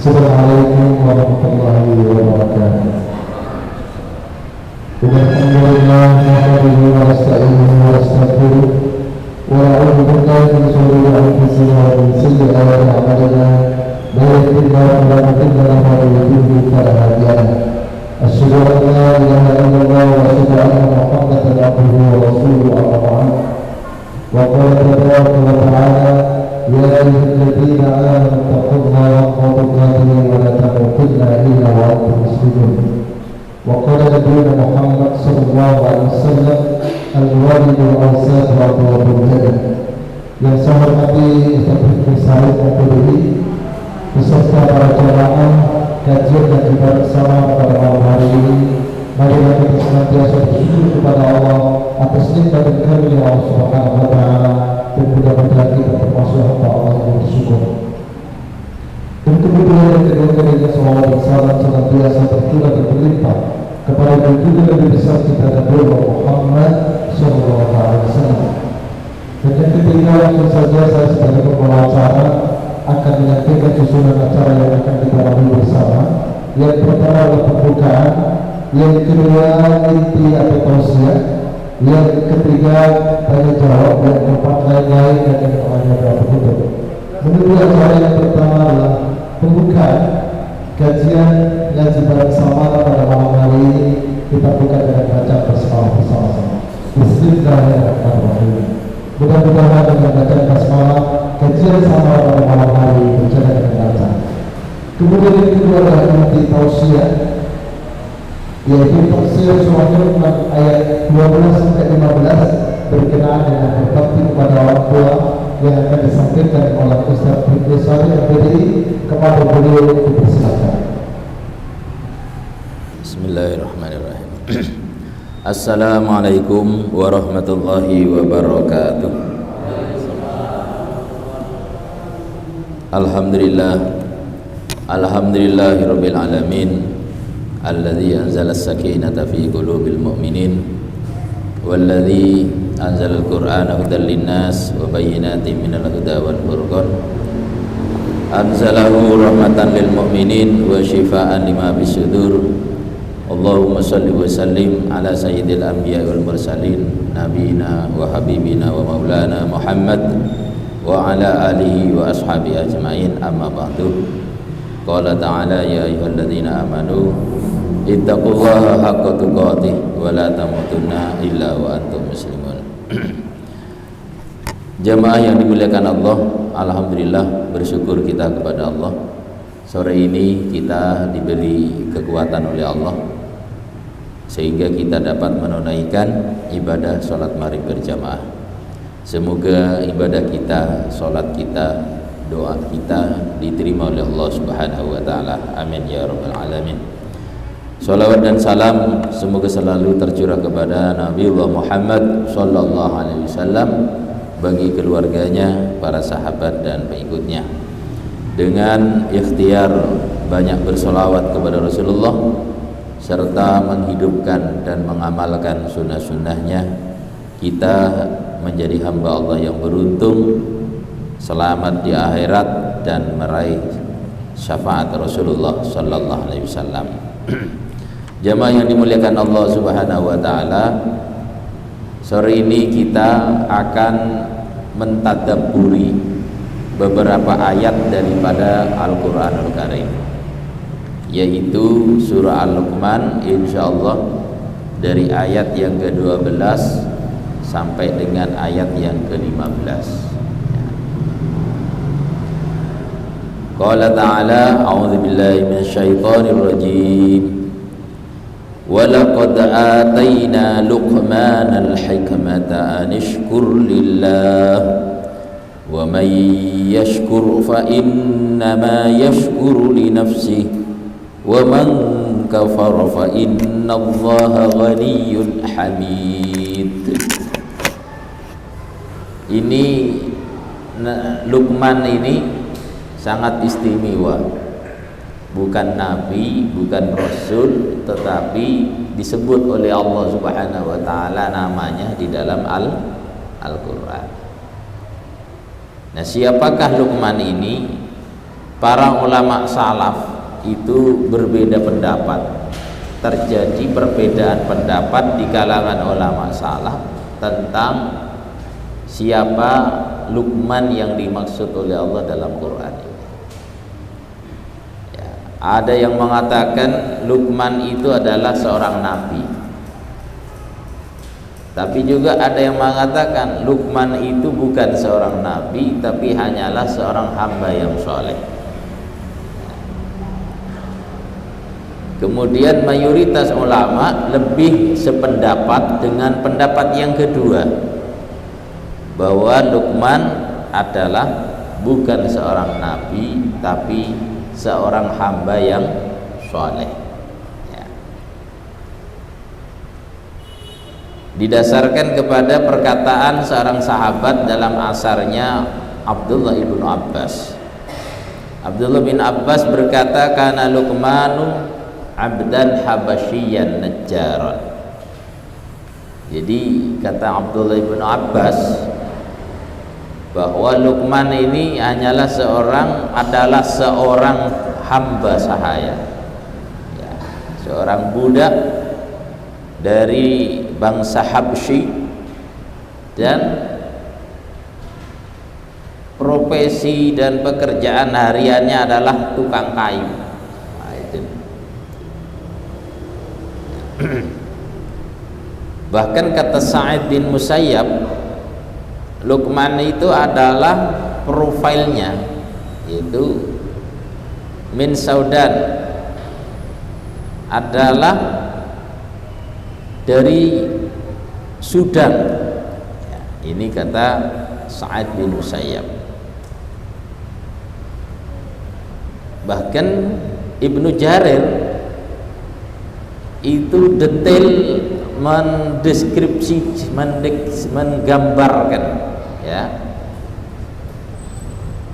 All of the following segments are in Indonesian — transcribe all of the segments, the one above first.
Assalamualaikum warahmatullahi wabarakatuh. Alhamdulillah nahmaduhu wa nasta'inuhu wa nastaghfiruh wa na'udzu billahi min shururi anfusina wa min sayyi'ati a'malina. May yahdihillahu fala mudilla lahu wa may yudlil fala hadiya lahu. Asyhadu an la ilaha illallah wa asyhadu anna Muhammadan abduhu wa rasuluhu amma ba'd. Wa qala tabaraka wa ta'ala ya ayyuhalladzina amanu taqullaha haqqa tuqatih wa la tamutunna illa wa antum muslimun. Wa qala nabiyuna Muhammad sallallahu alaihi wasallam al-walidul awsat wa abul jannah. Yang saya hormati Ustaz Said Al-Qudri beserta para jamaah kajian dan ibadah bersama pada malam hari ini. Marilah kita senantiasa bersyukur kepada Allah atas nikmat dan karunia Allah Subhanahu wa taala, dan mudah-mudahan kita termasuk hamba Allah yang bersyukur. Dan kemudian yang kedua-duanya salawat dan salam senantiasa tercurah dan berlimpah kepada junjungan Nabi besar kita Nabi Muhammad sallallahu alaihi wasallam. Dan yang ketiga, langsung saja saya sebagai pembawa acara akan menyampaikan susunan acara yang akan kita lalui bersama. Yang pertama adalah pembukaan, yang kedua inti atau tausiah, yang ketiga tanya jawab, yang keempat lain-lain, dan yang terakhir adalah penutup. Menuju acara yang pertama adalah pembukaan kajian ngaji bersama pada malam hari ini. Kita buka dengan baca bersama-sama. Bismillahirrahmanirrahim. Mudah-mudahan dengan bacaan basmalah kajian sama pada malam hari ini berjalan dengan lancar. Kemudian yang kedua adalah inti tausiah, yaitu tafsir surah Luqman ayat 12 sampai 15 berkenaan dengan berbakti kepada orang tua yang akan disampaikan oleh Ustaz Ibnu Shalih Al-Badri. Kepada beliau dipersilakan. Bismillahirrahmanirrahim. Assalamualaikum warahmatullahi wabarakatuh. Alhamdulillahirabbil alamin alladzi anzala as-sakinata fi qulubil mu'minin walladzi anzala al-Qur'ana hudan lin-nas wa bayyinatin minal huda wal furqan anzalahu rahmatan lil mu'minin wa shifaa'an lima fis sudur. Allahumma salli wa sallim ala sayyidil anbiya wal mursalin nabiyina wa habibina wa maulana Muhammad wa ala alihi wa ashabi ajmain, amma ba'du. Qala ta'ala ya ayyuhalladzina amanu ittaqullaha haqqa tuqatih wa la tamutunna illa wa antum muslimun. Jamaah yang dimuliakan Allah, alhamdulillah bersyukur kita kepada Allah. Sore ini kita diberi kekuatan oleh Allah sehingga kita dapat menunaikan ibadah sholat maghrib berjamaah. Semoga ibadah kita, sholat kita, doa kita diterima oleh Allah Subhanahu wa taala. Amin ya rabbal alamin. Salawat dan salam semoga selalu tercurah kepada Nabiullah Muhammad sallallahu alaihi wasallam, bagi keluarganya, para sahabat dan pengikutnya. Dengan ikhtiar banyak bersolawat kepada Rasulullah serta menghidupkan dan mengamalkan sunnah-sunnahnya, kita menjadi hamba Allah yang beruntung, selamat di akhirat dan meraih syafaat Rasulullah sallallahu alaihi wasallam. Jamaah yang dimuliakan Allah Subhanahu wa taala, sore ini kita akan mentadabburi beberapa ayat daripada Al-Qur'anul Karim, yaitu surah Al-Luqman, insyaallah dari ayat yang ke-12 sampai dengan ayat yang ke-15. Qala ta'ala a'udzu billahi minasyaitonir rajim. Wa laqad atayna Luqmanal hikmata an ishkur lillah wa man yashkur fa innama yashkuru li nafsihi wa man kafara fa innallaha ghaniyyun hamid. Ini Luqman ini sangat istimewa, bukan nabi, bukan rasul, tetapi disebut oleh Allah Subhanahu wa taala namanya di dalam Al-Qur'an. Nah, siapakah Luqman ini? para ulama salaf itu berbeda pendapat. Terjadi perbedaan pendapat di kalangan ulama salaf tentang siapa Luqman yang dimaksud oleh Allah dalam Quran ini. Ya, ada yang mengatakan Luqman itu adalah seorang nabi, tapi juga ada yang mengatakan Luqman itu bukan seorang nabi, tapi hanyalah seorang hamba yang soleh. Kemudian mayoritas ulama lebih sependapat dengan pendapat yang kedua, bahwa Luqman adalah bukan seorang nabi, tapi seorang hamba yang soleh. Ya. Didasarkan kepada perkataan seorang sahabat dalam asarnya Abdullah ibnu Abbas. Abdullah bin Abbas berkata, kana Luqmanu abdan habasyian najjaran. Jadi kata Abdullah bin Abbas bahwa Luqman ini adalah seorang hamba sahaya, ya, seorang budak dari bangsa Habsyi, dan profesi dan pekerjaan hariannya adalah tukang kayu. Nah, itu. Bahkan kata Sa'id bin Musayyab, Luqman itu adalah profilnya itu min Saudan, adalah dari Sudan. Ya, ini kata Sa'id bin Musayyab. Bahkan Ibnu Jarir itu detail mendeskripsi, menggambarkan, ya,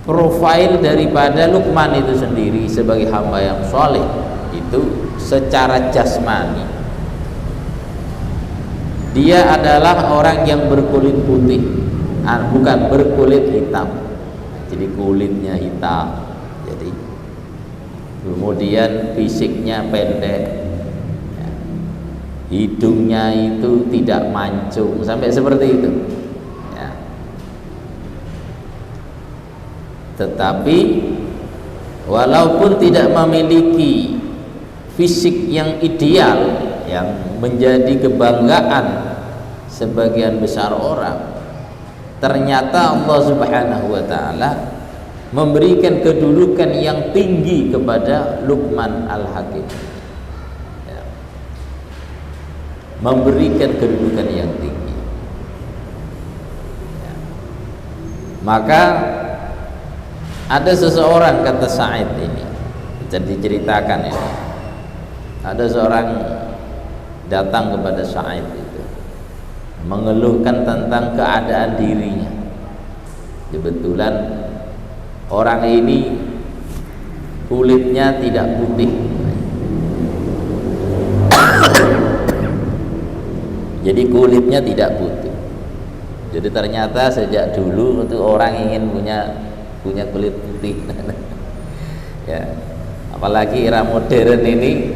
profil daripada Luqman itu sendiri sebagai hamba yang soleh itu secara jasmani. Dia adalah orang yang berkulit putih, bukan berkulit hitam. Jadi kulitnya hitam. Jadi kemudian fisiknya pendek, hidungnya itu tidak mancung, sampai seperti itu, ya. Tetapi walaupun tidak memiliki fisik yang ideal yang menjadi kebanggaan sebagian besar orang, ternyata Allah Subhanahu wa ta'ala memberikan kedudukan yang tinggi kepada Luqman Al-Hakim, memberikan kedudukan yang tinggi, ya. Maka ada seseorang, kata Sa'id ini, diceritakan ya, ada seorang datang kepada Sa'id itu mengeluhkan tentang keadaan dirinya. Kebetulan orang ini kulitnya tidak putih, jadi kulitnya tidak putih. Jadi ternyata sejak dulu itu orang ingin punya kulit putih. Ya, apalagi era modern ini,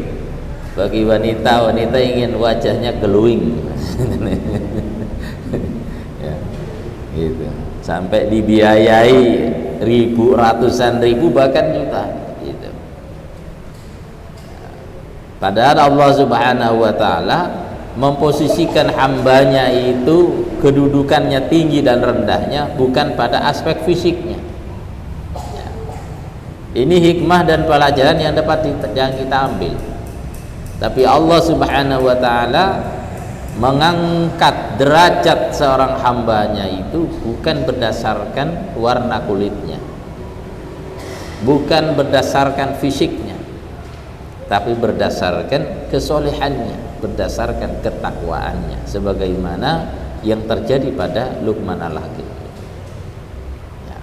bagi wanita ingin wajahnya glowing. Ya, gitu. Sampai dibiayai ratusan ribu bahkan juta, gitu. Padahal Allah Subhanahu wa ta'ala memposisikan hambanya itu kedudukannya tinggi dan rendahnya bukan pada aspek fisiknya, ya. Ini hikmah dan pelajaran yang dapat yang kita ambil. Tapi Allah Subhanahu wa ta'ala mengangkat derajat seorang hambanya itu bukan berdasarkan warna kulitnya, bukan berdasarkan fisiknya, tapi berdasarkan kesolehannya, berdasarkan ketakwaannya, sebagaimana yang terjadi pada Luqman Al-Hakim. Ya.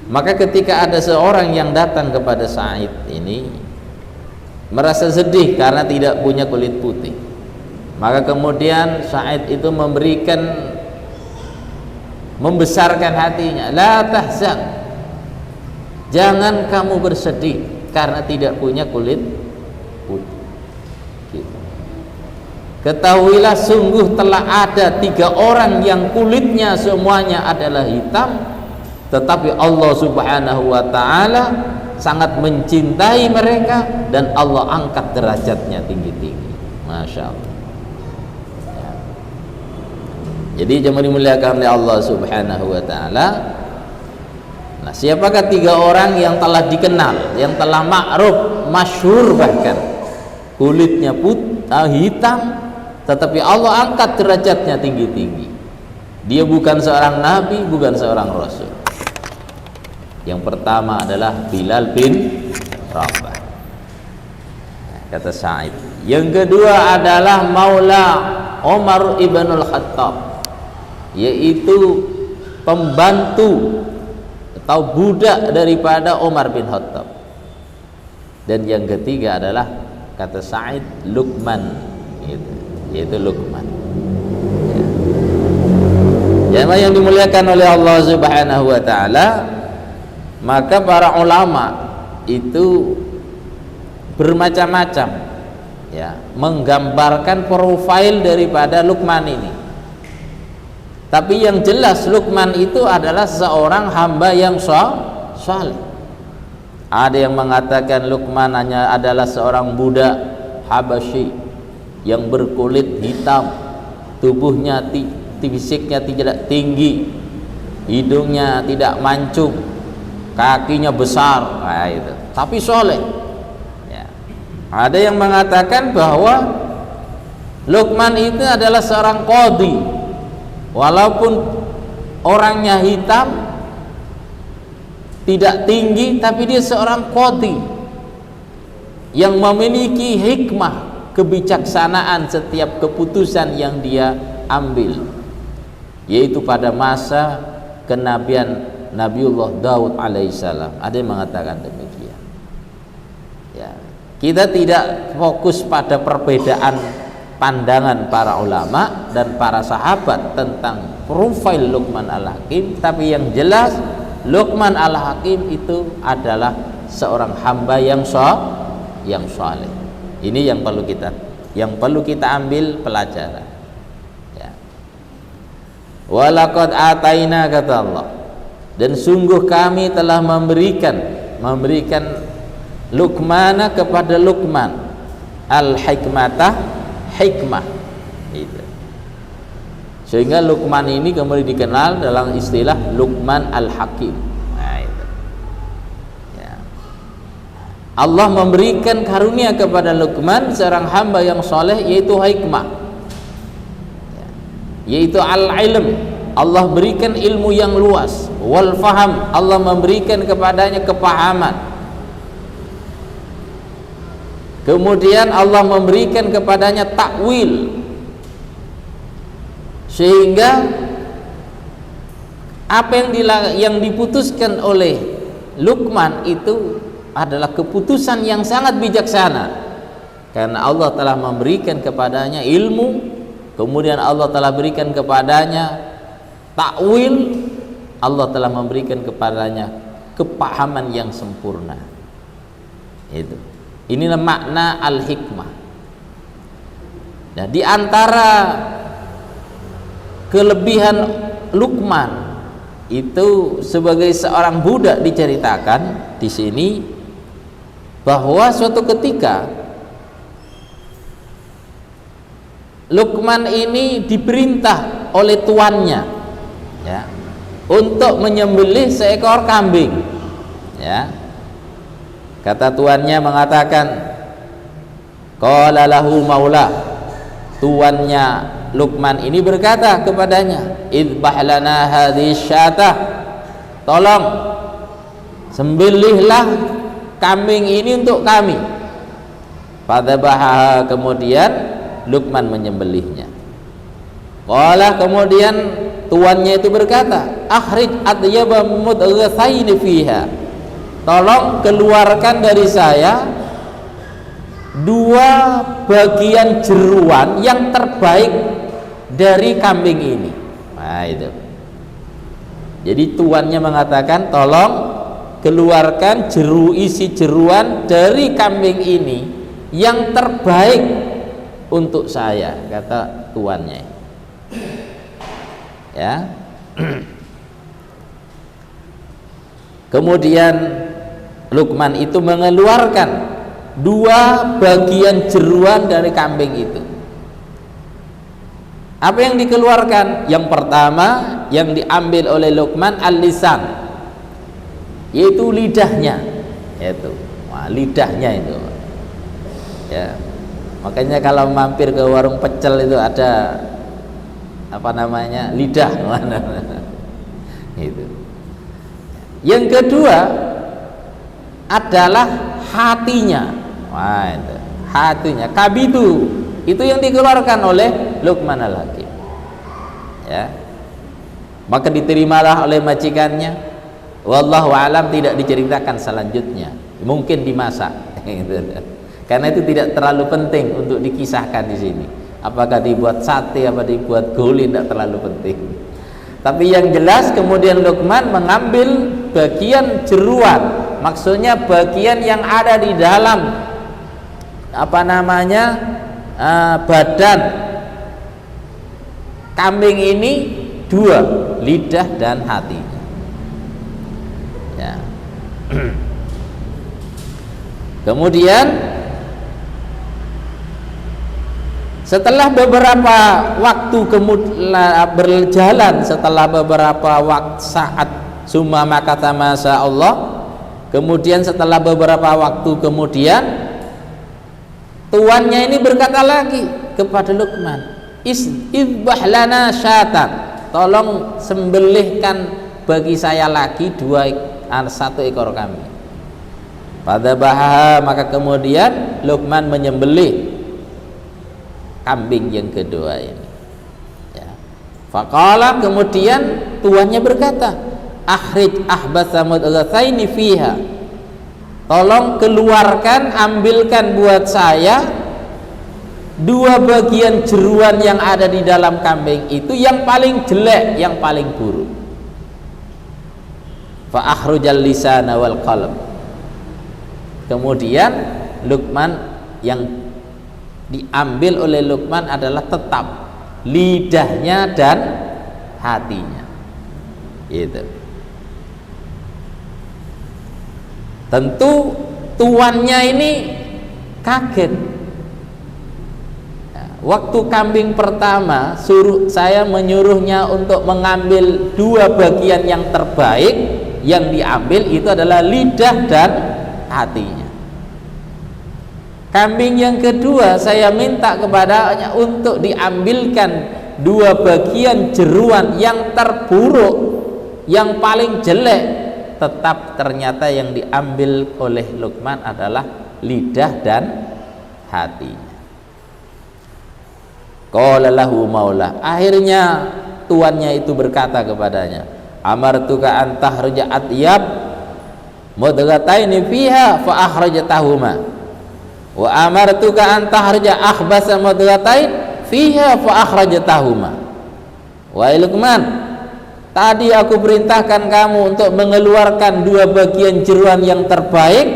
Maka ketika ada seorang yang datang kepada Sa'id ini merasa sedih karena tidak punya kulit putih, maka kemudian Sa'id itu membesarkan hatinya, la tahzan, Jangan kamu bersedih karena tidak punya kulit putih. Gitu. Ketahuilah sungguh telah ada 3 orang yang kulitnya semuanya adalah hitam, tetapi Allah Subhanahu wa ta'ala sangat mencintai mereka dan Allah angkat derajatnya tinggi-tinggi. Masya Allah. Ya. Jadi jangan dimuliakan oleh Allah Subhanahu wa ta'ala. Nah, siapakah 3 orang yang telah dikenal, yang telah ma'ruf, masyhur, bahkan kulitnya hitam, tetapi Allah angkat derajatnya tinggi-tinggi. Dia bukan seorang nabi, bukan seorang rasul. Yang pertama adalah Bilal bin Rabah, kata Sa'id. Yang kedua adalah Maula Umar ibn al-Khattab, yaitu pembantu atau budak daripada Umar bin Khattab. Dan yang ketiga adalah, kata Sa'id, Luqman, yaitu Luqman. Ya. Yang dimuliakan oleh Allah Subhanahu wa ta'ala, maka para ulama itu bermacam-macam, ya, menggambarkan profil daripada Luqman ini. Tapi yang jelas Luqman itu adalah seorang hamba yang saleh. Ada yang mengatakan Luqman hanya adalah seorang budak Habasyi yang berkulit hitam, tubuhnya fisiknya tidak tinggi, hidungnya tidak mancung, kakinya besar, nah itu, tapi soleh. Ya. Ada yang mengatakan bahwa Luqman itu adalah seorang qadhi, walaupun orangnya hitam, tidak tinggi, tapi dia seorang qadhi yang memiliki hikmah, kebijaksanaan setiap keputusan yang dia ambil, yaitu pada masa kenabian Nabiullah Daud alaihissalam. Ada yang mengatakan demikian. Ya. Kita tidak fokus pada perbedaan pandangan para ulama dan para sahabat tentang profil Luqman al-Hakim, tapi yang jelas Luqman al-Hakim itu adalah seorang hamba yang saleh. Ini yang perlu kita ambil pelajaran. Ya. Walaqad ataina, kata Allah, dan sungguh kami telah memberikan Luqmana kepada Luqman al-hikmah, itu. Sehingga Luqman ini kemudian dikenal dalam istilah Luqman al-Hakim. Nah, itu. Ya. Allah memberikan karunia kepada Luqman, seorang hamba yang soleh, yaitu hikmah, ya, yaitu al-ilm. Allah berikan ilmu yang luas, wal faham, Allah memberikan kepadanya kepahaman. Kemudian Allah memberikan kepadanya takwil, sehingga apa yang diputuskan oleh Luqman itu adalah keputusan yang sangat bijaksana, karena Allah telah memberikan kepadanya ilmu, kemudian Allah telah berikan kepadanya takwil, Allah telah memberikan kepadanya kepahaman yang sempurna. Itu. Inilah makna al-hikmah. Nah, di antara kelebihan Luqman itu sebagai seorang budak diceritakan di sini bahwa suatu ketika Luqman ini diperintah oleh tuannya, ya, untuk menyembelih seekor kambing. Ya. Kata tuannya mengatakan, qala lahu maula, tuannya Luqman ini berkata kepadanya, idbah lana hadhihi syatah, tolong sembelihlah kambing ini untuk kami. Fadzabaha, kemudian Luqman menyembelihnya. Qala, kemudian tuannya itu berkata, akhrij atyaba mudghatsaini fiha, tolong keluarkan dari saya 2 bagian jeruan yang terbaik dari kambing ini. Nah, itu. Jadi tuannya mengatakan, tolong keluarkan isi jeruan dari kambing ini yang terbaik untuk saya, kata tuannya. Ya. Kemudian Luqman itu mengeluarkan 2 bagian jeruan dari kambing itu. Apa yang dikeluarkan? Yang pertama yang diambil oleh Luqman al-lisan, yaitu lidahnya, lidahnya itu. Ya. Makanya kalau mampir ke warung pecel itu ada apa namanya? Lidah. Gitu. Yang kedua adalah hatinya. Wah, itu. Hatinya, kabidu. Itu yang dikeluarkan oleh Luqman al-Hakim. Ya. Maka diterimalah oleh majikannya. Wallahu alam, tidak diceritakan selanjutnya. Mungkin dimasak. Karena itu tidak terlalu penting untuk dikisahkan di sini. Apakah dibuat sate, apa dibuat gulai, tidak terlalu penting. Tapi yang jelas kemudian Luqman mengambil bagian jeruan, maksudnya bagian yang ada di dalam apa namanya badan kambing ini 2, lidah dan hatinya. Ya. Kemudian setelah beberapa waktu berjalan, setelah beberapa saat, summa makatha masya Allah, kemudian setelah beberapa waktu kemudian tuannya ini berkata lagi kepada Luqman, idbah lana syatan, tolong sembelihkan bagi saya lagi 1 ekor kambing. Pada bahasa, maka kemudian Luqman menyembelih kambing yang kedua ini. Ya. Faqala, kemudian tuannya berkata, akhrij ahbatha mudghataini fiha, tolong keluarkan, ambilkan buat saya 2 bagian jeruan yang ada di dalam kambing itu yang paling jelek, yang paling buruk. Fa akhrujal lisana wal qalb. Kemudian Luqman, yang diambil oleh Luqman adalah tetap lidahnya dan hatinya. Gitu. Tentu tuannya ini kaget. Waktu kambing pertama saya menyuruhnya untuk mengambil 2 bagian yang terbaik, yang diambil itu adalah lidah dan hatinya. Kambing yang kedua saya minta kepadanya untuk diambilkan 2 bagian jeruan yang terburuk, yang paling jelek, tetap ternyata yang diambil oleh Luqman adalah lidah dan hatinya. Qala lahu maula, akhirnya tuannya itu berkata kepadanya, amartuka an tahrja atyab mudghataini fiha fa akhrajtahuma wa amartuka an tahrja akhbasa mudghatain fiha fa akhrajtahuma. Wa Luqman, tadi aku perintahkan kamu untuk mengeluarkan 2 bagian jeruan yang terbaik,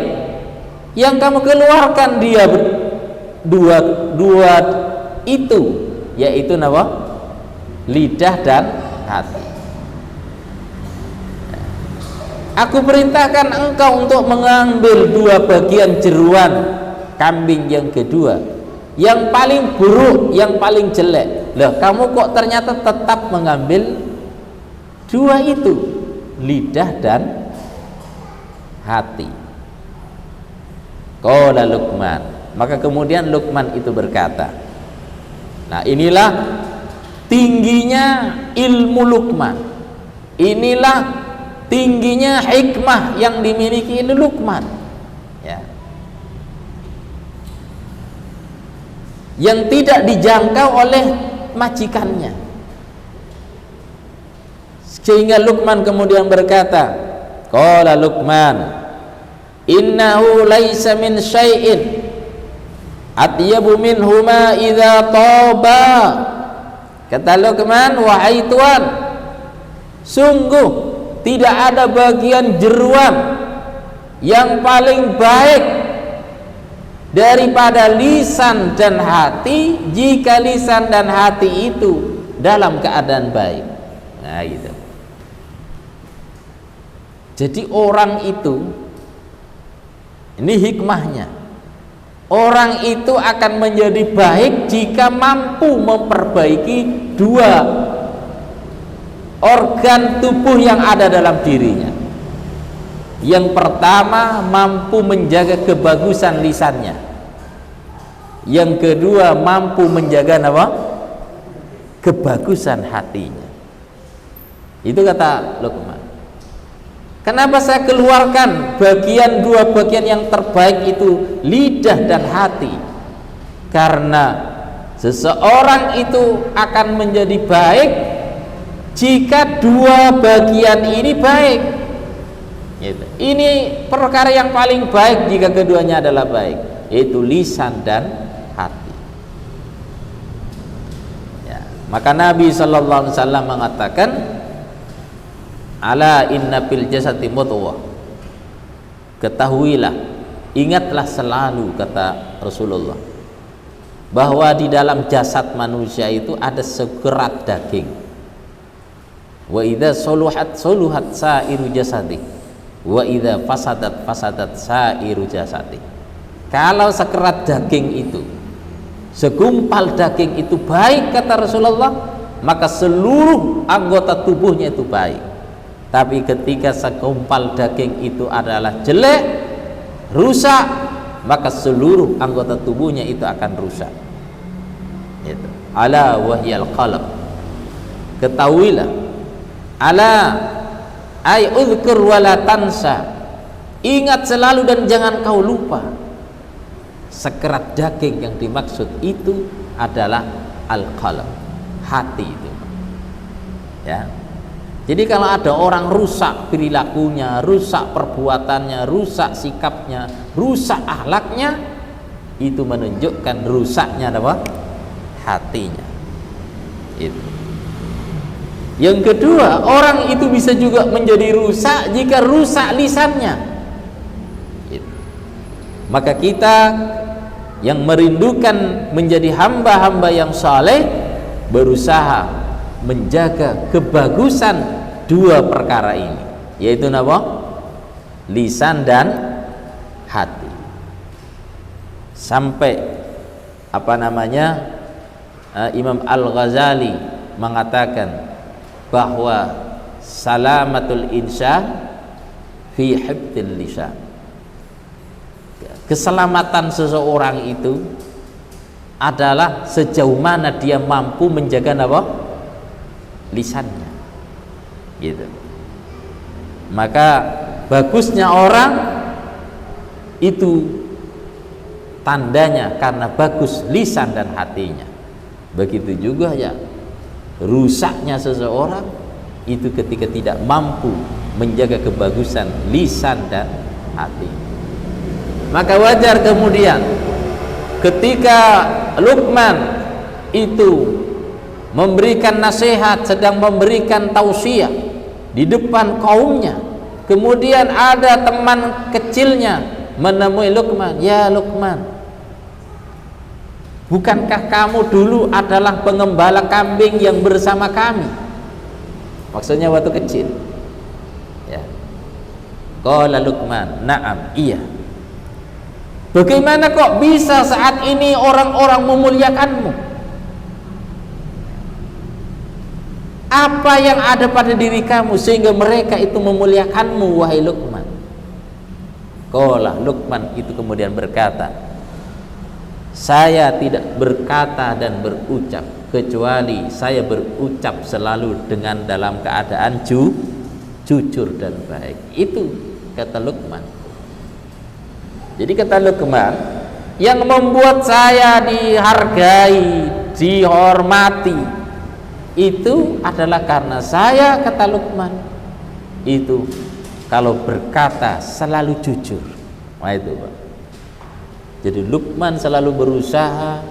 yang kamu keluarkan dia dua itu, yaitu apa? Lidah dan hati. Aku perintahkan engkau untuk mengambil 2 bagian jeruan kambing yang kedua, yang paling buruk, yang paling jelek. Loh, kamu kok ternyata tetap mengambil 2 itu, lidah dan hati. Qala Luqman, maka kemudian Luqman itu berkata, nah inilah tingginya ilmu Luqman, inilah tingginya hikmah yang dimiliki ini Luqman, ya, yang tidak dijangkau oleh majikannya. Sehingga Luqman kemudian berkata, qala Luqman, innahu laisa min syai'in atyabu minhuma idza taba. Kata Luqman, wahai tuan, sungguh tidak ada bagian jeruan yang paling baik daripada lisan dan hati jika lisan dan hati itu dalam keadaan baik. Nah gitu. Jadi orang itu, ini hikmahnya, orang itu akan menjadi baik jika mampu memperbaiki dua organ tubuh yang ada dalam dirinya. Yang pertama, mampu menjaga kebagusan lisannya. Yang kedua, mampu menjaga apa? Kebagusan hatinya. Itu kata Luqman. Kenapa saya keluarkan dua bagian yang terbaik itu, lidah dan hati? Karena seseorang itu akan menjadi baik jika dua bagian ini baik. Gitu. Ini perkara yang paling baik jika keduanya adalah baik, yaitu lisan dan hati. Ya. Maka Nabi sallallahu alaihi wasallam mengatakan, ala inna fil jasadi mudghah. Ketahuilah, ingatlah selalu, kata Rasulullah, bahwa di dalam jasad manusia itu ada segerat daging. Wa idza soluhat sairu jasadi, wa idza fasadat sairu jasadi. Kalau sekerat daging itu, segumpal daging itu baik, kata Rasulullah, maka seluruh anggota tubuhnya itu baik. Tapi ketika segumpal daging itu adalah jelek, rusak, maka seluruh anggota tubuhnya itu akan rusak. Itu. Ala wahyal qalb. Ketahuilah, ala ay udhkur wala tansa. Ingat selalu dan jangan kau lupa. Sekerat daging yang dimaksud itu adalah al-qalb, hati itu. Ya. Jadi kalau ada orang rusak perilakunya, rusak perbuatannya, rusak sikapnya, rusak akhlaknya, itu menunjukkan rusaknya apa? Hatinya. Itu. Yang kedua, orang itu bisa juga menjadi rusak jika rusak lisannya. Itu. Maka kita yang merindukan menjadi hamba-hamba yang saleh berusaha menjaga kebagusan dua perkara ini, yaitu apa? Lisan dan hati. Sampai Imam Al-Ghazali mengatakan bahwa salamatul insan fi hifdzil lisan. Keselamatan seseorang itu adalah sejauh mana dia mampu menjaga apa? Lisannya. Gitu. Maka bagusnya orang itu tandanya karena bagus lisan dan hatinya. Begitu juga ya rusaknya seseorang itu ketika tidak mampu menjaga kebagusan lisan dan hati. Maka wajar kemudian ketika Luqman itu memberikan nasihat, sedang memberikan tausiah di depan kaumnya, kemudian ada teman kecilnya menemui Luqman, ya Luqman, bukankah kamu dulu adalah pengembala kambing yang bersama kami? Maksudnya waktu kecil. Ya. Qala Luqman, na'am, iya. Bagaimana kok bisa saat ini orang-orang memuliakanmu? Apa yang ada pada diri kamu sehingga mereka itu memuliakanmu, wahai Luqman? Qala Luqman itu kemudian berkata, saya tidak berkata dan berucap kecuali saya berucap selalu dengan dalam keadaan jujur dan baik. Itu kata Luqman. Jadi kata Luqman, yang membuat saya dihargai, dihormati itu adalah karena saya, kata Luqman, itu kalau berkata selalu jujur. Nah itu Pak. Jadi Luqman selalu berusaha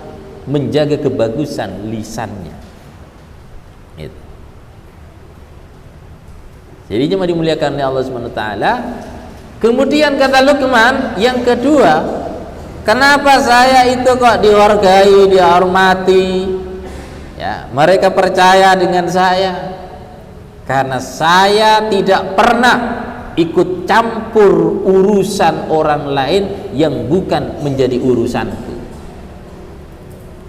menjaga kebagusan lisannya. Itu. Jadi cuma dimuliakan oleh Allah SWT, Kemudian kata Luqman yang kedua, kenapa saya itu kok dihargai, dihormati, ya, mereka percaya dengan saya? Karena saya tidak pernah ikut campur urusan orang lain yang bukan menjadi urusanku.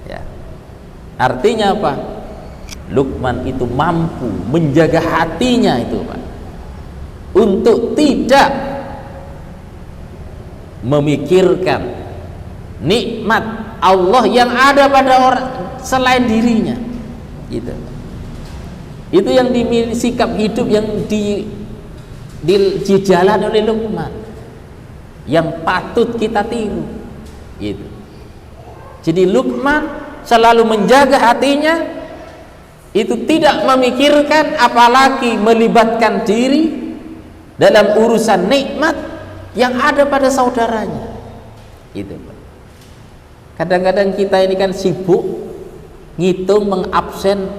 Ya. Artinya apa? Luqman itu mampu menjaga hatinya itu, Pak, untuk tidak memikirkan nikmat Allah yang ada pada orang selain dirinya. Gitu. Itu yang dimiliki, sikap hidup yang dijalan oleh Luqman, yang patut kita tiru. Gitu. Jadi Luqman selalu menjaga hatinya, itu tidak memikirkan apalagi melibatkan diri dalam urusan nikmat yang ada pada saudaranya. Gitu. Kadang-kadang kita ini kan sibuk ngitung, mengabsen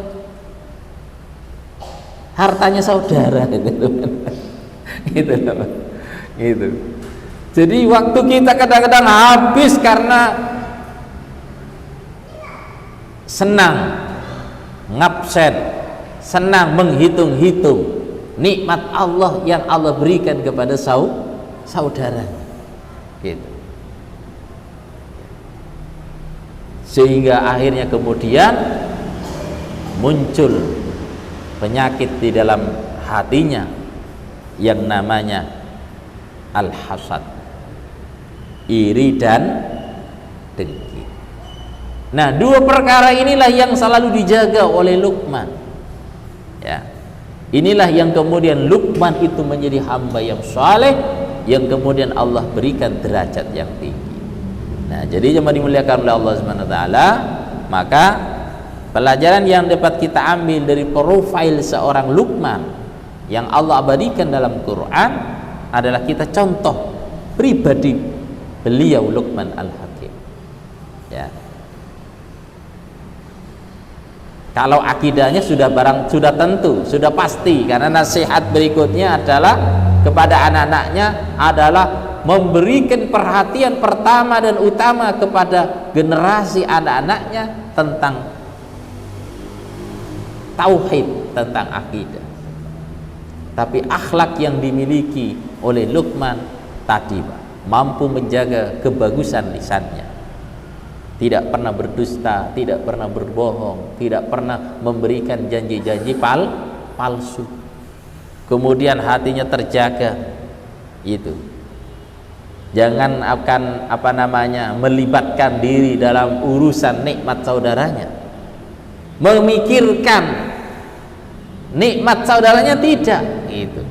hartanya saudara gitu. Gitu. Jadi waktu kita kadang-kadang habis karena senang ngabsen, senang menghitung-hitung nikmat Allah yang Allah berikan kepada saudara, gitu. Sehingga akhirnya kemudian muncul penyakit di dalam hatinya yang namanya al-hasad, iri dan dengki. Nah, dua perkara inilah yang selalu dijaga oleh Luqman. Ya. Inilah yang kemudian Luqman itu menjadi hamba yang saleh, yang kemudian Allah berikan derajat yang tinggi. Nah, jadi jemaah dimuliakan oleh Allah Subhanahu wa taala, maka pelajaran yang dapat kita ambil dari profil seorang Luqman yang Allah abadikan dalam Quran adalah kita contoh pribadi beliau Luqman Al-Hakim. Ya. Kalau akidahnya sudah tentu, sudah pasti, karena nasihat berikutnya adalah kepada anak-anaknya adalah memberikan perhatian pertama dan utama kepada generasi anak-anaknya tentang tauhid, tentang akidah. Tapi akhlak yang dimiliki oleh Luqman tadi, Pak, mampu menjaga kebagusan lisannya, tidak pernah berdusta, tidak pernah berbohong, tidak pernah memberikan janji-janji palsu. Kemudian hatinya terjaga, itu. Jangan akan melibatkan diri dalam urusan nikmat saudaranya, memikirkan nikmat saudaranya tidak. Itu.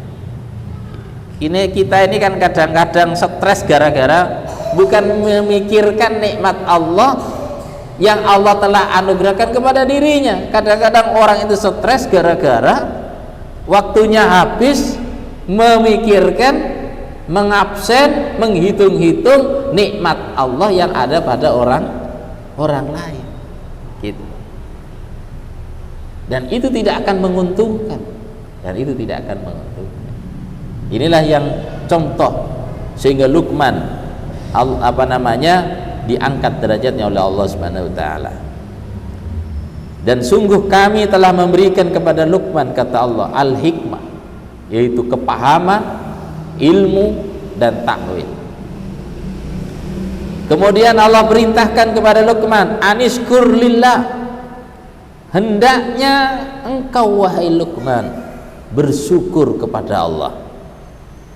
Kita ini kan kadang-kadang stres gara-gara bukan memikirkan nikmat Allah yang Allah telah anugerahkan kepada dirinya. Kadang-kadang orang itu stres gara-gara waktunya habis memikirkan, mengabsen, menghitung-hitung nikmat Allah yang ada pada orang lain, gitu. Dan itu tidak akan menguntungkan. Inilah yang contoh sehingga Luqman diangkat derajatnya oleh Allah Subhanahu wa taala. Dan sungguh kami telah memberikan kepada Luqman, kata Allah, al-hikmah, yaitu kepahaman, ilmu dan takwil. Kemudian Allah perintahkan kepada Luqman, anishkur lillah, hendaknya engkau wahai Luqman bersyukur kepada Allah.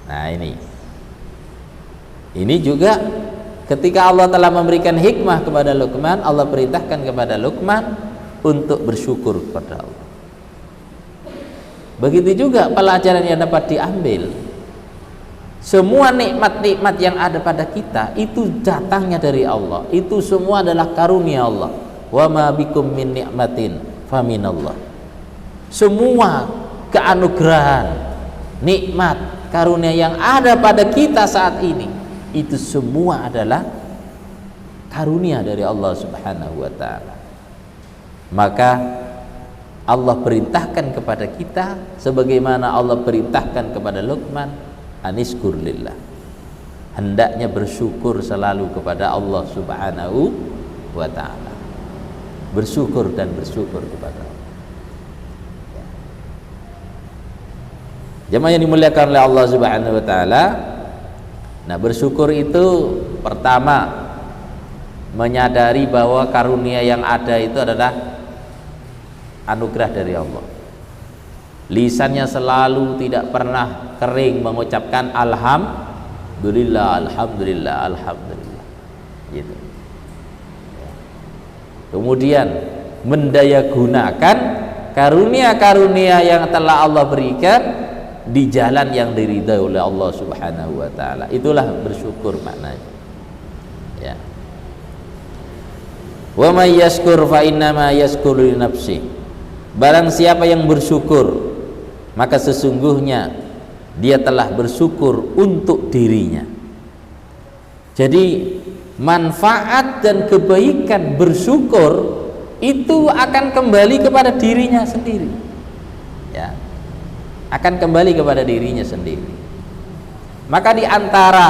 Nah, ini juga ketika Allah telah memberikan hikmah kepada Luqman, Allah perintahkan kepada Luqman untuk bersyukur kepada Allah. Begitu juga pelajaran yang dapat diambil, semua nikmat-nikmat yang ada pada kita itu datangnya dari Allah. Itu semua adalah karunia Allah. Wa ma bikum min ni'matin faminallah. Semua keanugerahan, nikmat, karunia yang ada pada kita saat ini, itu semua adalah karunia dari Allah Subhanahu wa taala. Maka Allah perintahkan kepada kita sebagaimana Allah perintahkan kepada Luqman, anishkur lillah, hendaknya bersyukur selalu kepada Allah Subhanahu wa ta'ala. Bersyukur dan bersyukur kepada Allah. Jemaah yang dimuliakan oleh Allah Subhanahu wa ta'ala, nah bersyukur itu pertama menyadari bahwa karunia yang ada itu adalah anugerah dari Allah. Lisannya selalu tidak pernah kering mengucapkan alhamdulillah, alhamdulillah, alhamdulillah, gitu. Kemudian mendayagunakan karunia-karunia yang telah Allah berikan di jalan yang diridhai oleh Allah Subhanahu wa ta'ala. Itulah bersyukur maknanya, ya. Wa may yashkur fa innama yashkuru li nafsi. Barang siapa yang bersyukur, maka sesungguhnya dia telah bersyukur untuk dirinya. Jadi manfaat dan kebaikan bersyukur itu akan kembali kepada dirinya sendiri, ya, akan kembali kepada dirinya sendiri. Maka di antara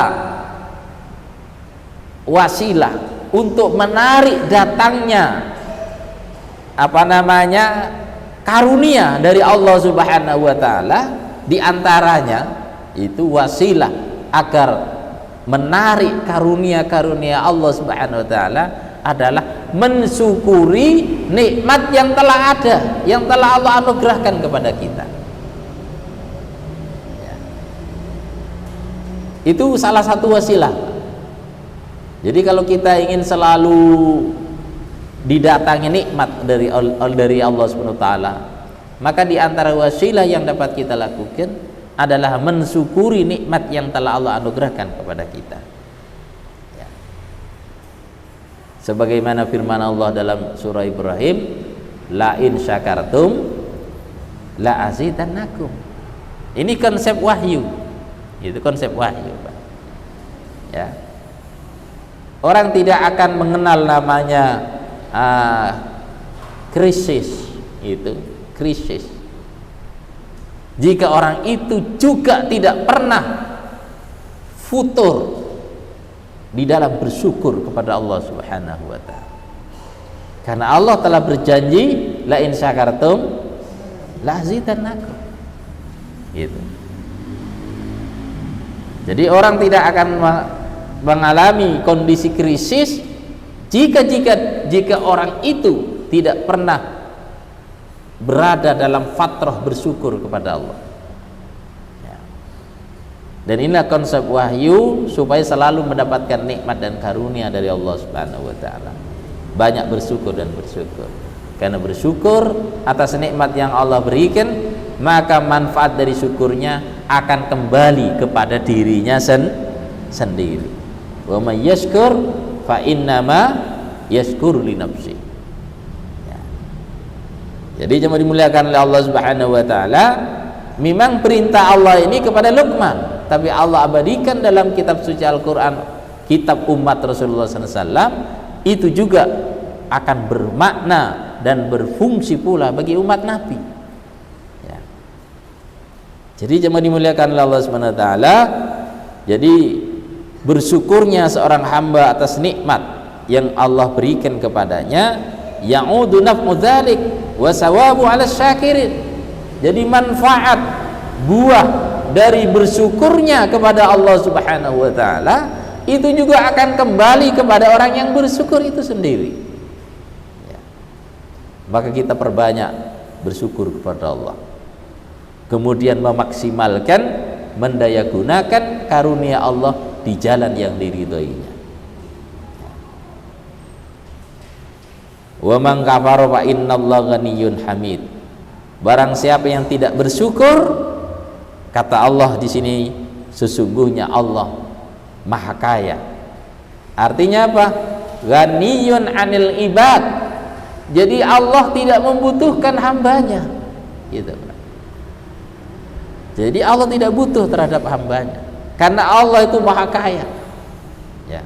wasilah untuk menarik datangnya karunia dari Allah Subhanahu wa ta'ala, di antaranya itu wasilah agar menarik karunia-karunia Allah Subhanahu wa ta'ala adalah mensyukuri nikmat yang telah ada, yang telah Allah anugerahkan kepada kita, ya. Itu salah satu wasilah. Jadi kalau kita ingin selalu didatangi nikmat dari Allah Subhanahu wa ta'ala, maka di antara wasilah yang dapat kita lakukan adalah mensyukuri nikmat yang telah Allah anugerahkan kepada kita, ya. Sebagaimana firman Allah dalam surah Ibrahim, la in syakartum la azidannakum. Ini konsep wahyu, itu konsep wahyu, Pak, ya. Orang tidak akan mengenal namanya krisis, itu krisis, jika orang itu juga tidak pernah futur di dalam bersyukur kepada Allah Subhanahu wa ta'ala. Karena Allah telah berjanji, la in syakartum la azidannakum, gitu. Jadi orang tidak akan mengalami kondisi krisis jika orang itu tidak pernah berada dalam fatrah bersyukur kepada Allah, ya. Dan inilah konsep wahyu supaya selalu mendapatkan nikmat dan karunia dari Allah Subhanahu wa ta'ala. Banyak bersyukur dan bersyukur. Karena bersyukur atas nikmat yang Allah berikan, maka manfaat dari syukurnya akan kembali kepada dirinya sendiri. Wa may yashkur fa innama yashkur li nafsi, ya. Jadi jemaah dimuliakan oleh Allah Subhanahu wa ta'ala, memang perintah Allah ini kepada Luqman, tapi Allah abadikan dalam kitab suci Al-Quran, kitab umat Rasulullah SAW, itu juga akan bermakna dan berfungsi pula bagi umat Nabi, ya. Jadi jemaah dimuliakan oleh Allah Subhanahu wa ta'ala, jadi bersyukurnya seorang hamba atas nikmat yang Allah berikan kepadanya, ya'udu naf'u dzalik wa sawabu 'ala syakirin. Jadi manfaat buah dari bersyukurnya kepada Allah Subhanahu wa ta'ala itu juga akan kembali kepada orang yang bersyukur itu sendiri, ya. Maka kita perbanyak bersyukur kepada Allah, kemudian memaksimalkan, mendayagunakan karunia Allah di jalan yang diridhoinya. Wa man kafara fa innallaha ghaniyyun hamid. Barang siapa yang tidak bersyukur, kata Allah di sini, sesungguhnya Allah Maha Kaya. Artinya apa? Ghaniyyun 'anil ibad. Jadi Allah tidak membutuhkan hambanya, gitu. Jadi Allah tidak butuh terhadap hambanya, karena Allah itu Maha Kaya, ya.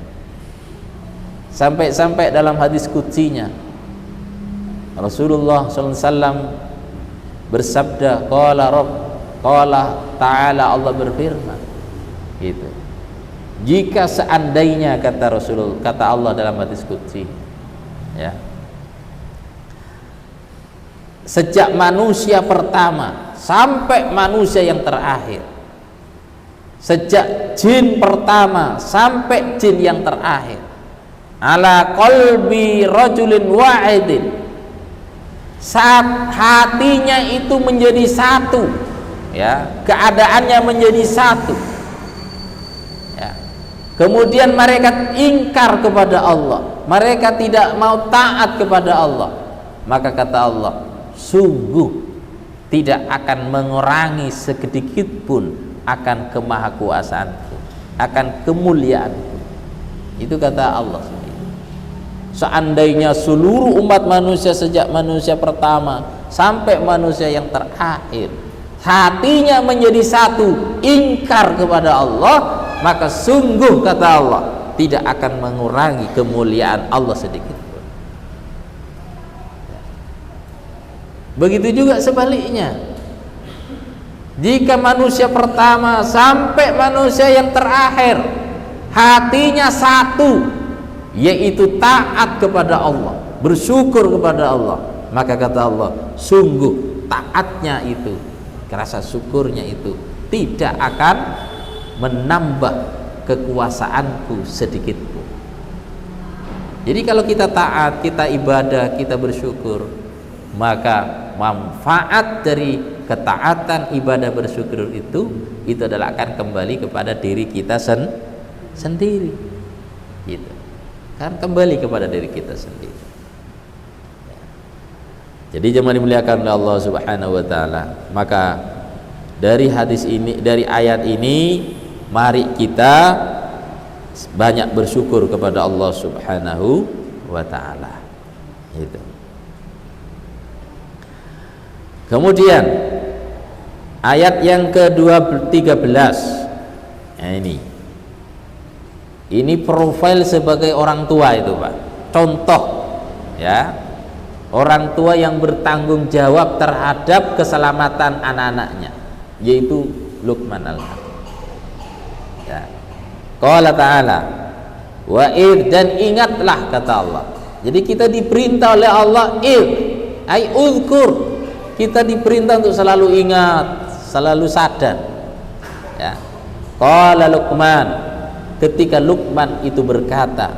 Sampai dalam hadis qudsinya Rasulullah SAW bersabda, qala ta'ala, Allah berfirman, gitu, Jika seandainya, kata Rasulullah, kata Allah dalam hadis qudsi, ya, sejak manusia pertama sampai manusia yang terakhir, sejak jin pertama sampai jin yang terakhir, ala qalbi rajulin wa'idin, saat hatinya itu menjadi satu, ya, keadaannya menjadi satu, ya. Kemudian mereka ingkar kepada Allah, mereka tidak mau taat kepada Allah, maka kata Allah, sungguh tidak akan mengurangi sedikit pun akan kemahakuasaanku, akan kemuliaanku. Itu kata Allah sendiri. Seandainya seluruh umat manusia sejak manusia pertama sampai manusia yang terakhir hatinya menjadi satu, ingkar kepada Allah, maka sungguh, kata Allah, tidak akan mengurangi kemuliaan Allah sedikit pun. Begitu juga sebaliknya, jika manusia pertama sampai manusia yang terakhir hatinya satu, yaitu taat kepada Allah, bersyukur kepada Allah, maka kata Allah, sungguh taatnya itu, rasa syukurnya itu tidak akan menambah kekuasaanku sedikit pun. Jadi kalau kita taat, kita ibadah, kita bersyukur, maka manfaat dari ketaatan, ibadah, bersyukur itu adalah akan kembali kepada diri kita sendiri, gitu. Kan kembali kepada diri kita sendiri. Jadi jemaah dimuliakan oleh Allah Subhanahu wa taala, maka dari hadis ini, dari ayat ini, mari kita banyak bersyukur kepada Allah Subhanahu wa taala. Gitu. Kemudian ayat yang ke-13, nah ini profil sebagai orang tua itu, Pak. Contoh, ya, orang tua yang bertanggung jawab terhadap keselamatan anak-anaknya, yaitu Luqman Al-Hakim. Ya. Qala ta'ala, wa id, dan ingatlah, kata Allah. Jadi kita diperintah oleh Allah, id, ay uzkur, kita diperintah untuk selalu ingat, selalu sadar, ya. Qala Luqman, ketika Luqman itu berkata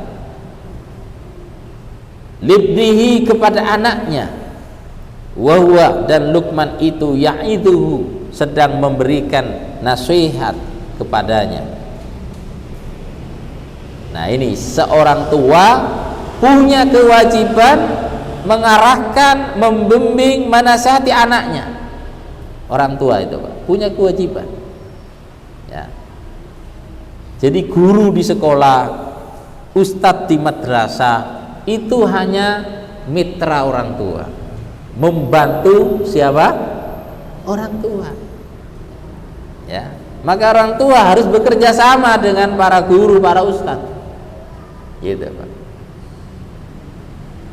libnihi, kepada anaknya, wahwa, dan Luqman itu ya'iduhu, sedang memberikan nasihat kepadanya. Nah, ini seorang tua punya kewajiban mengarahkan, membimbing, menasihati anaknya. Orang tua itu, Pak, punya kewajiban, ya. Jadi guru di sekolah, ustadz di madrasah, itu hanya mitra orang tua, membantu siapa? Orang tua, ya. Maka orang tua harus bekerja sama dengan para guru, para ustadz, gitu, Pak,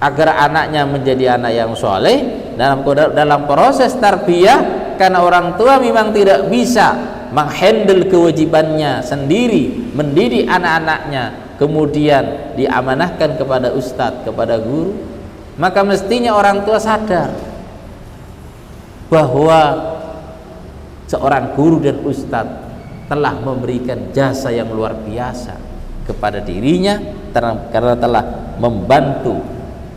agar anaknya menjadi anak yang soleh dalam proses tarbiyah. Karena orang tua memang tidak bisa menghandle kewajibannya sendiri, mendidik anak-anaknya, kemudian diamanahkan kepada ustadz, kepada guru, maka mestinya orang tua sadar bahwa seorang guru dan ustadz telah memberikan jasa yang luar biasa kepada dirinya, karena telah membantu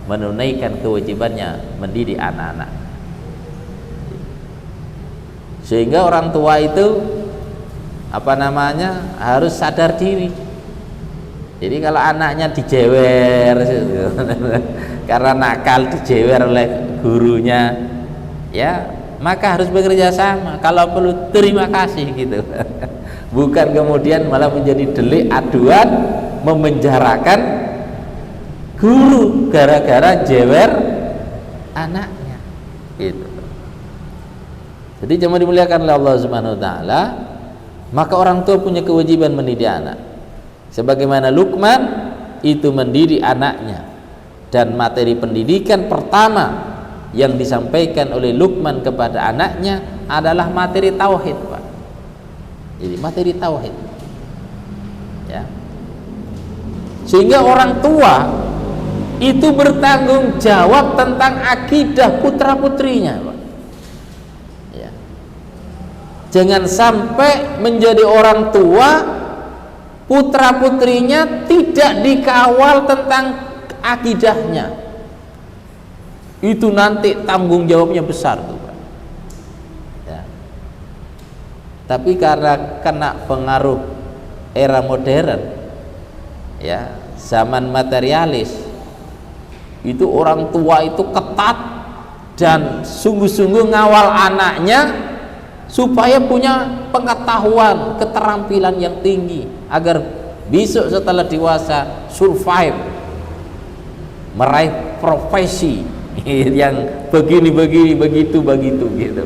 menunaikan kewajibannya mendidik anak-anak. Sehingga orang tua itu harus sadar diri. Jadi kalau anaknya dijewer karena nakal, dijewer oleh gurunya, ya, maka harus bekerja sama. Kalau perlu terima kasih, gitu. Bukan kemudian malah menjadi delik aduan, memenjarakan guru gara-gara jewer anaknya, gitu. Jadi jemaah dimuliakan oleh Allah Subhanahu wa taala, maka orang tua punya kewajiban mendidik anak. Sebagaimana Luqman itu mendidik anaknya, dan materi pendidikan pertama yang disampaikan oleh Luqman kepada anaknya adalah materi tauhid, Pak. Jadi materi tauhid, ya. Sehingga orang tua itu bertanggung jawab tentang akidah putra putrinya, Pak. Ya. Jangan sampai menjadi orang tua putra putrinya tidak dikawal tentang akidahnya. Itu nanti tanggung jawabnya besar tuh, Pak. Ya. Tapi karena kena pengaruh era modern, ya, zaman materialis, itu orang tua itu ketat dan sungguh-sungguh ngawal anaknya supaya punya pengetahuan, keterampilan yang tinggi agar besok setelah dewasa survive, meraih profesi yang begini begitu gitu.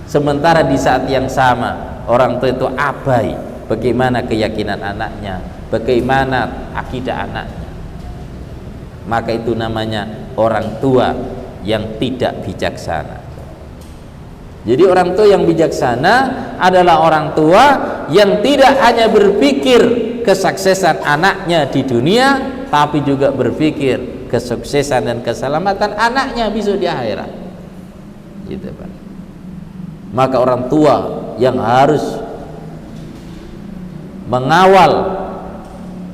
Sementara di saat yang sama orang tua itu abai bagaimana keyakinan anaknya, bagaimana akidah anaknya. Maka itu namanya orang tua yang tidak bijaksana. Jadi orang tua yang bijaksana adalah orang tua yang tidak hanya berpikir kesuksesan anaknya di dunia, tapi juga berpikir kesuksesan dan keselamatan anaknya besok di akhirat. Gitu, Pak. Maka orang tua yang harus mengawal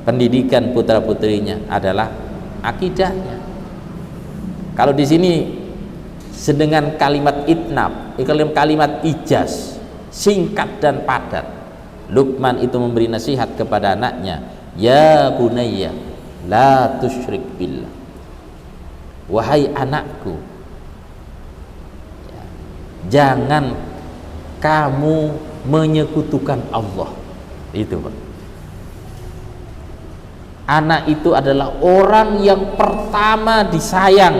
pendidikan putra putrinya adalah akidahnya. Kalau di sini dengan kalimat itnab, kalimat ijaz, singkat dan padat, Luqman itu memberi nasihat kepada anaknya, ya bunayya la tusyrik billah, wahai anakku, jangan kamu menyekutukan Allah. Itu, Pak. Anak itu adalah orang yang pertama disayang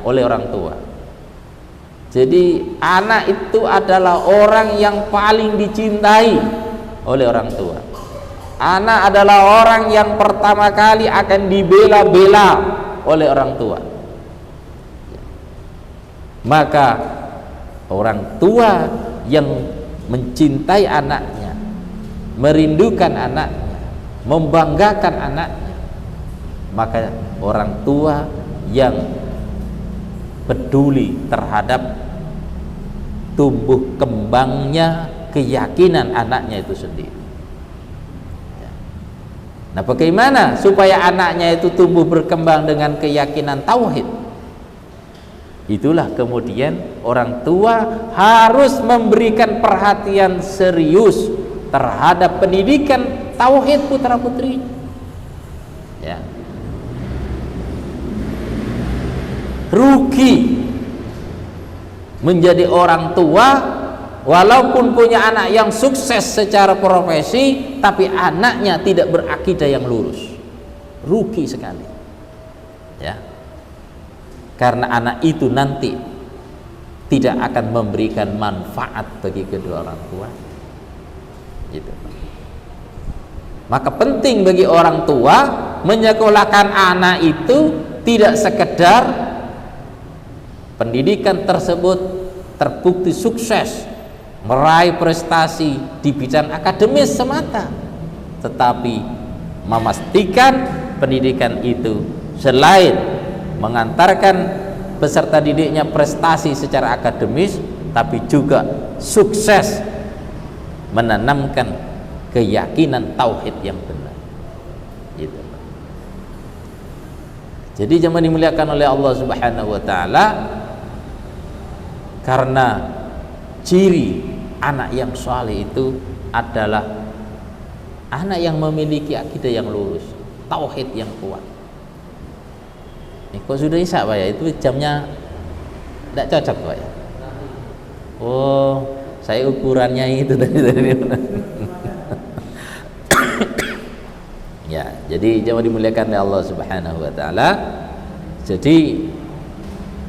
oleh orang tua. Jadi anak itu adalah orang yang paling dicintai oleh orang tua. Anak adalah orang yang pertama kali akan dibela-bela oleh orang tua. Maka orang tua yang mencintai anaknya, merindukan anaknya, membanggakan anaknya, maka orang tua yang peduli terhadap tumbuh kembangnya keyakinan anaknya itu sendiri. Nah, bagaimana supaya anaknya itu tumbuh berkembang dengan keyakinan tauhid? Itulah kemudian orang tua harus memberikan perhatian serius terhadap pendidikan tauhid putra putri. Ya. Rugi menjadi orang tua walaupun punya anak yang sukses secara profesi, tapi anaknya tidak berakidah yang lurus. Rugi sekali, ya, karena anak itu nanti tidak akan memberikan manfaat bagi kedua orang tua. Gitu. Maka penting bagi orang tua menyekolahkan anak itu tidak sekedar pendidikan tersebut terbukti sukses, meraih prestasi di bidang akademis semata, tetapi memastikan pendidikan itu selain mengantarkan peserta didiknya prestasi secara akademis, tapi juga sukses menanamkan keyakinan tauhid yang benar. Gitu. Jadi jemaah dimuliakan oleh Allah Subhanahu wa taala, karena ciri anak yang saleh itu adalah anak yang memiliki akidah yang lurus, tauhid yang kuat. Kok sudah isya Pak ya? Itu jamnya tidak cocok Pak ya? Oh, saya ukurannya itu tadi. Ya, jadi jemaah dimuliakan oleh Allah Subhanahu wa taala. Jadi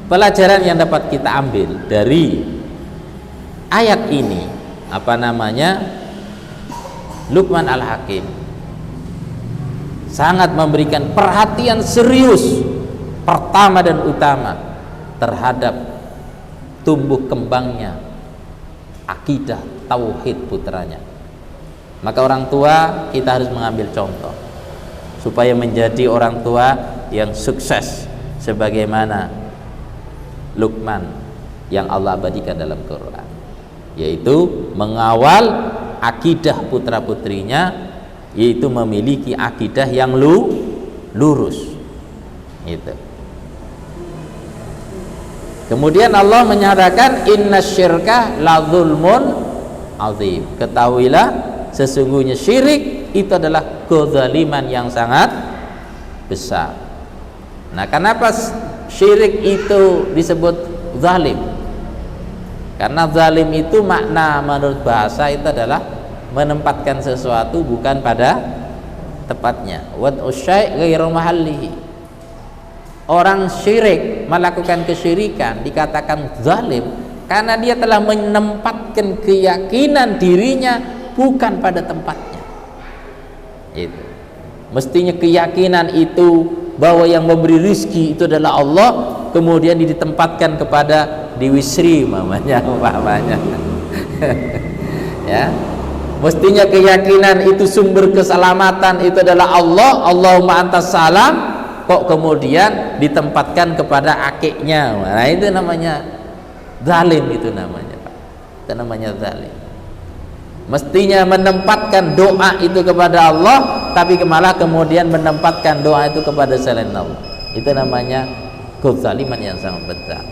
pelajaran yang dapat kita ambil dari ayat ini, apa namanya, Luqman Al-Hakim sangat memberikan perhatian serius pertama dan utama terhadap tumbuh kembangnya akidah tauhid putranya. Maka orang tua kita harus mengambil contoh supaya menjadi orang tua yang sukses sebagaimana Luqman yang Allah abadikan dalam Quran, yaitu mengawal akidah putra-putrinya, yaitu memiliki akidah yang lurus gitu. Kemudian Allah menyatakan innasyirka la dzulmun azim. Ketahuilah sesungguhnya syirik itu adalah kezaliman yang sangat besar. Nah, kenapa syirik itu disebut zalim? Karena zalim itu makna menurut bahasa itu adalah menempatkan sesuatu bukan pada tepatnya. Wad'u syai' ghairu mahallihi. Orang syirik melakukan kesyirikan dikatakan zalim karena dia telah menempatkan keyakinan dirinya bukan pada tempatnya. Itu. Mestinya keyakinan itu bahwa yang memberi rizki itu adalah Allah, kemudian ditempatkan kepada Dewi Sri umpamanya. Ya. Mestinya keyakinan itu sumber keselamatan itu adalah Allah, Allahumma antas salam, kok kemudian ditempatkan kepada akiknya. Nah, itu namanya zalim, itu namanya, Pak. Itu namanya zalim. Mestinya menempatkan doa itu kepada Allah, tapi malah kemudian menempatkan doa itu kepada selain Allah. Itu namanya kezaliman yang sangat besar.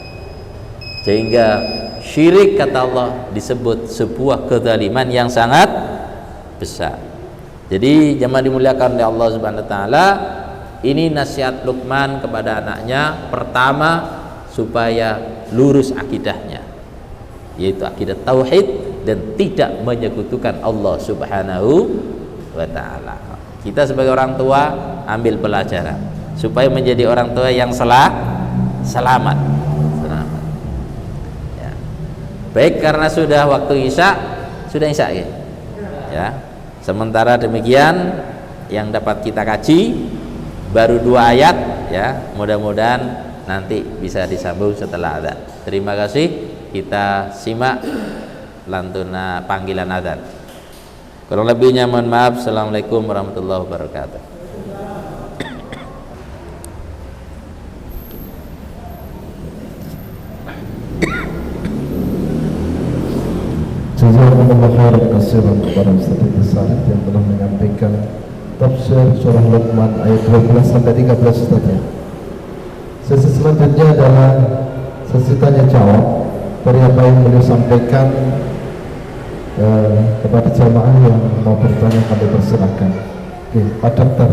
Sehingga syirik, kata Allah, disebut sebuah kezaliman yang sangat besar. Jadi jemaah dimuliakan oleh Allah Subhanahu wa taala, ini nasihat Luqman kepada anaknya. Pertama, supaya lurus akidahnya, yaitu akidah tauhid dan tidak menyekutukan Allah Subhanahu wa taala. Kita sebagai orang tua ambil pelajaran supaya menjadi orang tua yang selamat. Ya. Baik, karena sudah waktu Isya, ya. Sementara demikian yang dapat kita kaji baru 2 ayat, ya. Mudah-mudahan nanti bisa disambung setelah adzan. Terima kasih. Kita simak lantuna panggilan adzan. Kurang lebihnya mohon maaf. Assalamualaikum warahmatullahi wabarakatuh. Jazakumullah khairan katsiran kepada Ustaz besar yang telah menyampaikan tafsir surah Luqman ayat 12 sampai 13 Ustaz ya. Sesi selanjutnya adalah sesi tanya jawab dari apa yang beliau sampaikan. Kepada jamaah yang mau bertanya kami persilakan. Oke, Pak Dokter.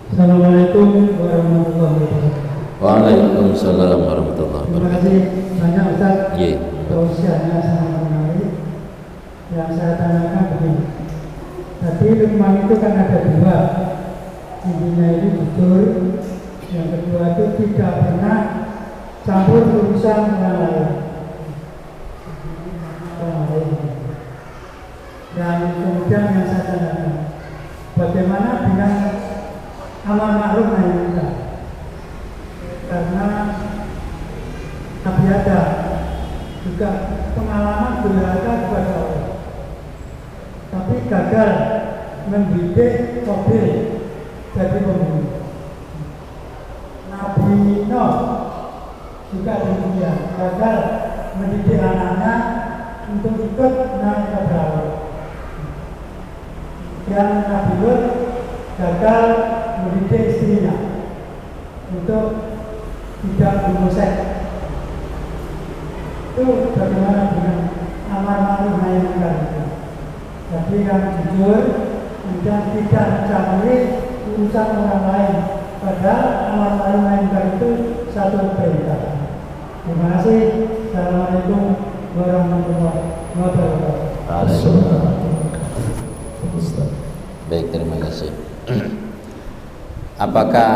Assalamualaikum warahmatullahi wabarakatuh. Waalaikumsalam warahmatullahi Terima wabarakatuh. kasih banyak Ustaz. Iya. Tausiahnya sangat menarik. Yang saya tanyakan begini. Tadi Luqman itu kan ada 2. Intinya itu jujur, yang kedua itu tidak pernah campur urusan orang lain. Dan kemudian yang saya tanyakan, bagaimana dengan amar ma'ruf nahi munkar? Karena Nabi Adam juga pengalaman durhaka kepada Allah, tapi gagal mendidik Qabil jadi pembunuh. Nabi Nuh juga demikian, gagal mendidik anaknya untuk ikut naik ke perahu. Dan Nabi Lut gagal mendidik istrinya untuk tidak bunuh seks. Itu bagaimana dengan amar ma'ruf nahi munkar itu? Jadi yang jujur dan tidak mencampuri urusan orang lain, padahal amar ma'ruf nahi munkar itu satu perintah. Terima kasih. Assalamualaikum warahmatullahi wabarakatuh. Baik, terima kasih. Apakah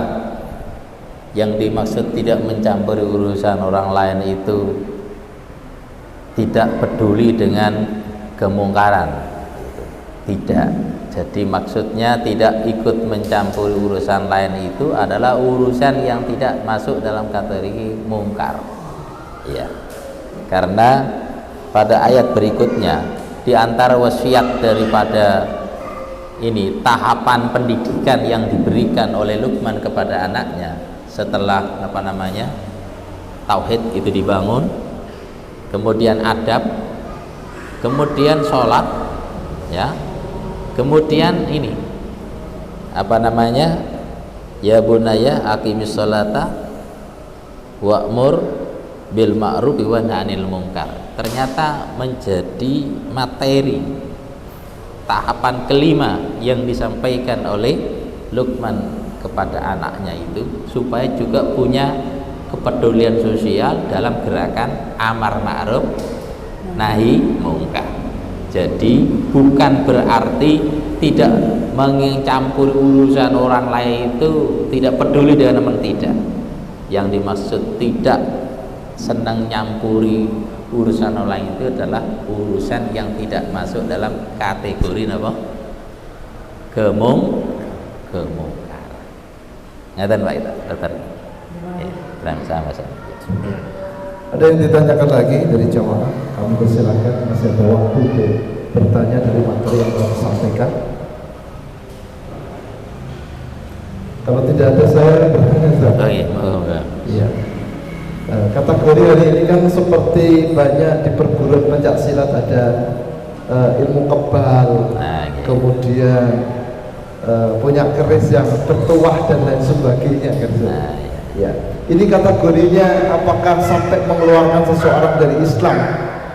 yang dimaksud tidak mencampuri urusan orang lain itu tidak peduli dengan kemungkaran? Tidak. Jadi maksudnya tidak ikut mencampuri urusan lain itu adalah urusan yang tidak masuk dalam kategori mungkar. Ya. Karena pada ayat berikutnya di antara wasiat daripada ini tahapan pendidikan yang diberikan oleh Luqman kepada anaknya setelah tauhid itu dibangun, kemudian adab, kemudian sholat, ya, kemudian ini ya bunaya aqimis sholata wa'mur bil ma'ruf wa nahy 'anil munkar. Ternyata menjadi materi tahapan kelima yang disampaikan oleh Luqman kepada anaknya itu, supaya juga punya kepedulian sosial dalam gerakan amar ma'ruf nahi munkar. Jadi bukan berarti tidak mencampur urusan orang lain itu tidak peduli dengan teman, tidak. Yang dimaksud tidak senang nyampuri urusan orang lain itu adalah urusan yang tidak masuk dalam kategori kemungkar. Ngaten Pak itu, dokter. Sama-sama. Ada yang ditanyakan lagi dari jamaah? Kami persilakan, masih ada waktu untuk bertanya dari materi yang telah disampaikan. Kalau tidak ada, saya bertanya. Oh iya, iya. Kategori hari ini kan seperti banyak di perguruan pencak silat ada ilmu kebal, kemudian punya keris yang bertuah dan lain sebagainya kan. Ya, ini kategorinya apakah sampai mengeluarkan seseorang dari Islam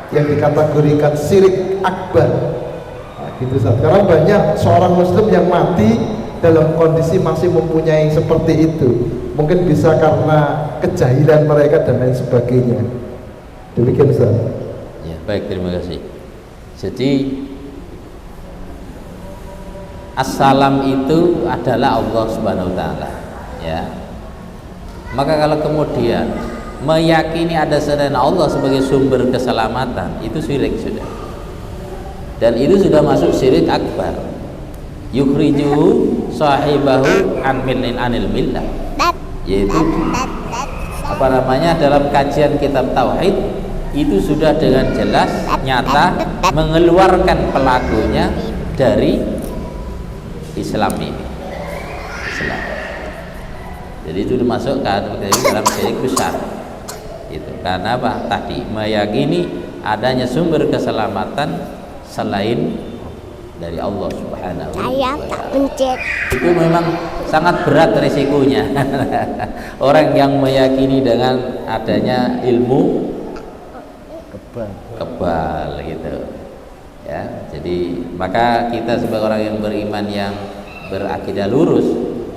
yang dikategorikan syirik akbar? Nah, gitu Ustaz. Karena banyak seorang muslim yang mati dalam kondisi masih mempunyai seperti itu. Mungkin bisa karena kejahilan mereka dan lain sebagainya. Demikian Ustaz. Ya, baik, terima kasih. Jadi assalam itu adalah Allah Subhanahu wa taala, ya. Maka kalau kemudian meyakini ada selain Allah sebagai sumber keselamatan, itu syirik sudah. Dan itu sudah masuk syirik akbar. Yukhriju sahibahu anil millah. Yaitu dalam kajian kitab tauhid itu sudah dengan jelas nyata mengeluarkan pelakunya dari Islam ini. Islam. Jadi itu dimasukkan dalam syirik besar. Itu karena apa? Tadi meyakini adanya sumber keselamatan selain dari Allah Subhanahu wa ta'ala. Itu memang sangat berat risikonya. Orang yang meyakini dengan adanya ilmu kebal gitu. Ya, jadi maka kita sebagai orang yang beriman yang berakidah lurus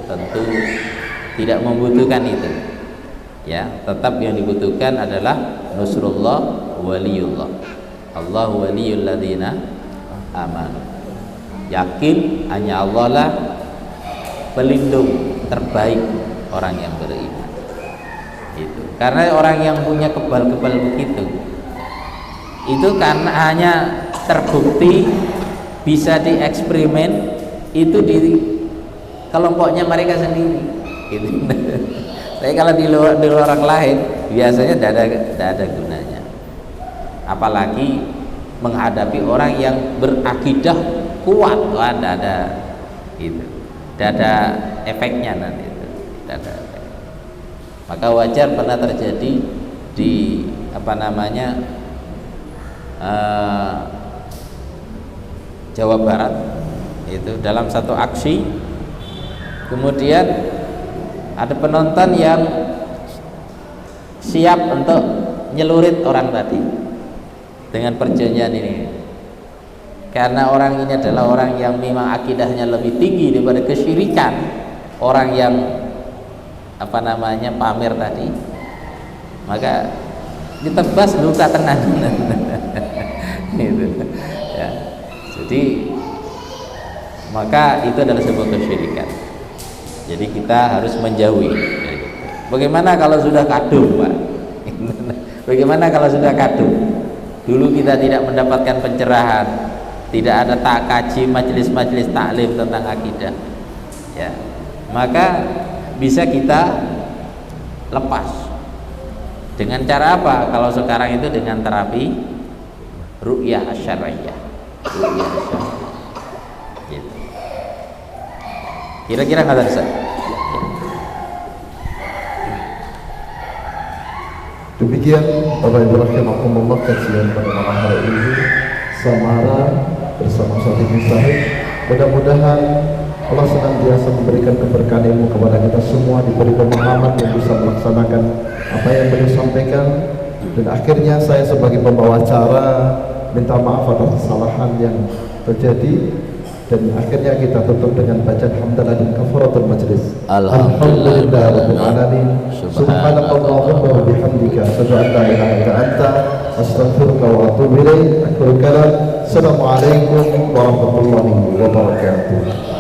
tentu tidak membutuhkan itu. Ya, tetap yang dibutuhkan adalah nusrullah waliyullah. Allah waliyul ladzina amanu. Yakin hanya Allah lah pelindung terbaik orang yang beriman. Itu. Karena orang yang punya kebal-kebal begitu itu karena hanya terbukti bisa dieksperimen itu di kelompoknya mereka sendiri gitu. Tapi kalau di luar orang lain biasanya tidak ada gunanya, apalagi menghadapi orang yang berakidah kuat. Wah, tidak ada itu, tidak ada efeknya nanti itu, tidak ada efek. Maka wajar pernah terjadi di Jawa Barat itu dalam satu aksi, kemudian ada penonton yang siap untuk nyelurit orang tadi dengan perjanjian ini, karena orang ini adalah orang yang memang akidahnya lebih tinggi daripada kesyirikan orang yang pamer tadi, maka ditebas luka tenang. Gitu. Ya. Jadi maka itu adalah sebuah kesyirikan. Jadi kita harus menjauhi. Bagaimana kalau sudah kadung, Pak? Bagaimana kalau sudah kadung? Dulu kita tidak mendapatkan pencerahan, tidak ada kaji majelis-majelis taklim tentang akidah, ya, maka bisa kita lepas Dengan cara apa? Kalau sekarang itu dengan terapi ru'yah asyariyah. Ru'yah asyariyah. Gitu. Kira-kira nggak ada. Demikian Bapak Ibu rahimakumullah kajian pada malam hari ini Samara bersama Ustaz Sahih. Mudah-mudahan Allah senantiasa memberikan keberkahan ilmu kepada kita semua, diberi pemahaman yang bisa melaksanakan apa yang beliau sampaikan, dan akhirnya saya sebagai pembawa acara minta maaf atas kesalahan yang terjadi, dan akhirnya kita tutup dengan bacaan hamdalah dan kafaratul majlis. Alhamdulillah rabbil alamin. Subhanakallahumma wa bihamdika asyhadu an la ilaha illa anta astaghfiruka wa atubu ilaik. Assalamualaikum warahmatullahi wabarakatuh.